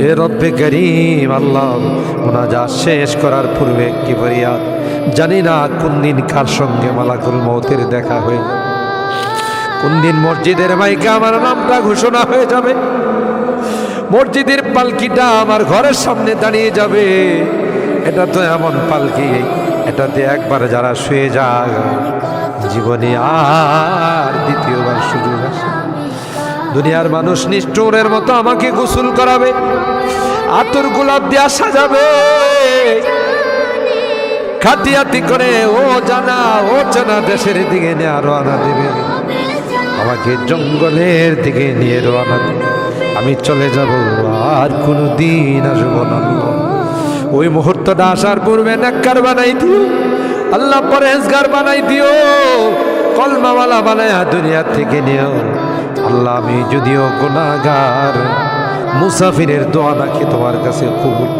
এ রব্বে করিম আল্লাহ, মুনাজাত শেষ করার পূর্বে কি ফরিয়াদ, জানি না কোন দিন কার সঙ্গে মালাকুল মৌতের দেখা হয়ে, কোন দিন মসজিদের মাইকে আমার নামটা ঘোষণা হয়ে যাবে, মসজিদের পালকিটা আমার ঘরের সামনে দাঁড়িয়ে যাবে। এটা তো এমন পালকি, এটাতে একবার যারা শুয়ে যায় জীবনে আর দ্বিতীয়বার সুযোগ আসে। দুনিয়ার মানুষ নিষ্ঠুরের মতো আমাকে গোসল করাবে, আতর গোলাপ দিয়া সাজাবে, খাতিয়াতি করে ও জানা দেশের দিকে নিয়ে রওনা দেবে, আমাকে জঙ্গলের দিকে নিয়ে রওনা দেবে। আমি চলে যাব, আর কোনদিন আসবো না। ওই মুহূর্তটা আসার পূর্বে নেককার বানাই দিও আল্লাহ, পরেজগার বানাই দিও, কলমাওয়ালা বানায়া দুনিয়া থেকে নিও আল্লাহ। আমি যদিও গুনাহগার, মুসাফিরের দোয়া নাকি তোমার কাছে কবুল।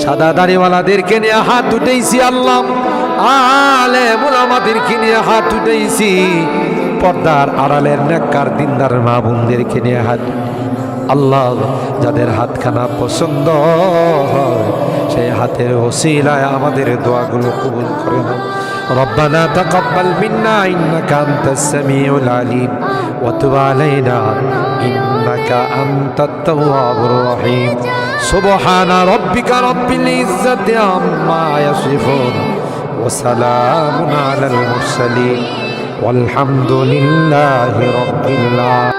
সাদা দাড়িওয়ালাদেরকে নিয়ে হাত উঠেছি আল্লাহ, আলেম উলামাদেরকে নিয়ে হাত উঠেছি, পর্দার আড়ালের নেককার দিনদার মা বোনদেরকে নিয়ে হাত। আল্লাহ, যাদের হাতখানা পছন্দ হয় সেই হাতের ওসিলায় আমাদের দোয়াগুলো কবুল করে নাও। রব্বানা তাকাব্বাল মিন্না ইন্নাকা আনতাস সামিউল আলিম ওয়া তুব আলাইনা ইন্নাকা আনতাত তাওয়াবুর রহিম। সুবহানা রাব্বিকা রাব্বিল ইজ্জাতি আম্মা ইয়াসিফুন ওয়া সালামুন আলাল মুরসালিন ওয়ালহামদুলিল্লাহি রাব্বিল আলামিন।